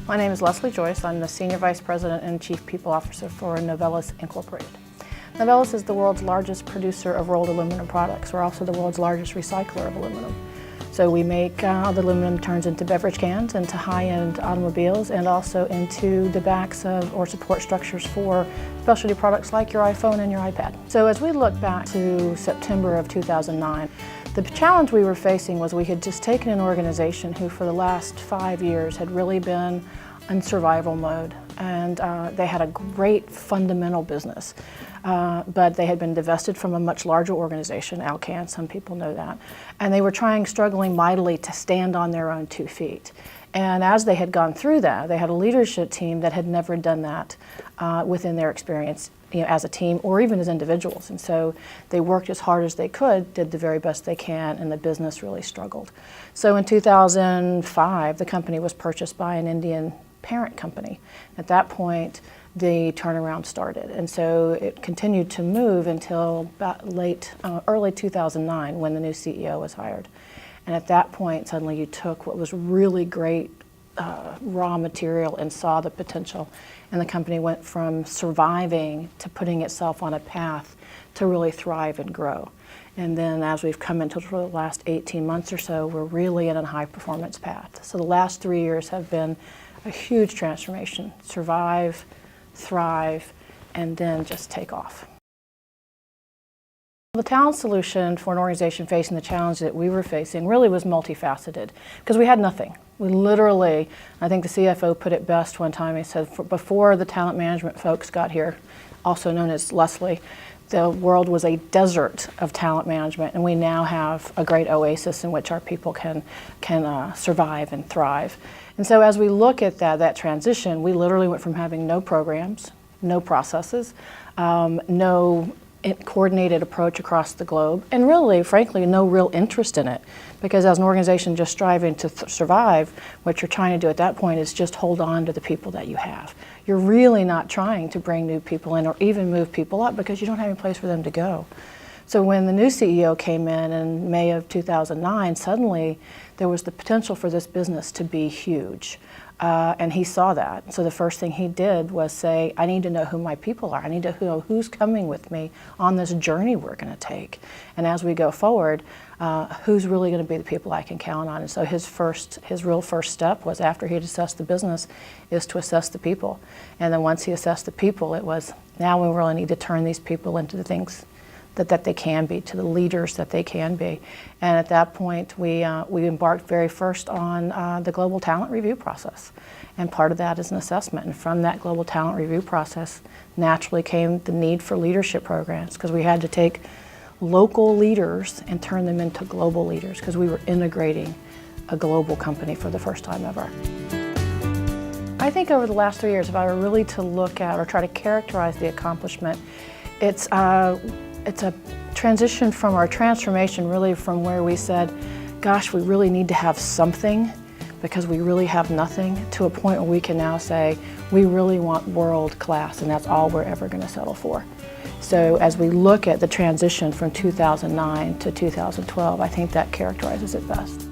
My name is Leslie Joyce. I'm the Senior Vice President and Chief People Officer for Novelis Incorporated. Novelis is the world's largest producer of rolled aluminum products. We're also the world's largest recycler of aluminum. So we make the aluminum turns into beverage cans, into high-end automobiles, and also into the backs of or support structures for specialty products like your iPhone and your iPad. So as we look back to September of 2009, the challenge we were facing was we had just taken an organization who for the last 5 years had really been in survival mode, and they had a great fundamental business, but they had been divested from a much larger organization, Alcan, some people know that, and they were struggling mightily to stand on their own 2 feet. And as they had gone through that, they had a leadership team that had never done that within their experience, as a team or even as individuals. And so they worked as hard as they could, did the very best they can, and the business really struggled. So in 2005, the company was purchased by an Indian parent company. At that point, the turnaround started. And so it continued to move until about early 2009 when the new CEO was hired. And at that point, suddenly you took what was really great raw material and saw the potential. And the company went from surviving to putting itself on a path to really thrive and grow. And then as we've come into the last 18 months or so, we're really in a high performance path. So the last 3 years have been a huge transformation. Survive, thrive, and then just take off. The talent solution for an organization facing the challenge that we were facing really was multifaceted because we had nothing. We literally, I think the CFO put it best one time, he said, before the talent management folks got here, also known as Leslie, the world was a desert of talent management, and we now have a great oasis in which our people can survive and thrive. And so as we look at that transition, we literally went from having no programs, no processes, no coordinated approach across the globe, and really, frankly, no real interest in it. Because as an organization just striving to survive, what you're trying to do at that point is just hold on to the people that you have. You're really not trying to bring new people in or even move people up because you don't have any place for them to go. So when the new CEO came in May of 2009, suddenly there was the potential for this business to be huge. And he saw that. So the first thing he did was say, I need to know who my people are. I need to know who's coming with me on this journey we're going to take. And as we go forward, who's really going to be the people I can count on? And so his real first step was, after he'd assessed the business, is to assess the people. And then once he assessed the people, it was, now we really need to turn these people into the things that they can be, to the leaders that they can be. And at that point, we embarked very first on the global talent review process. And part of that is an assessment. And from that global talent review process, naturally came the need for leadership programs, because we had to take local leaders and turn them into global leaders, because we were integrating a global company for the first time ever. I think over the last 3 years, if I were really to look at or try to characterize the accomplishment, it's a transition from our transformation, really from where we said, gosh, we really need to have something because we really have nothing, to a point where we can now say, we really want world class, and that's all we're ever going to settle for. So as we look at the transition from 2009 to 2012, I think that characterizes it best.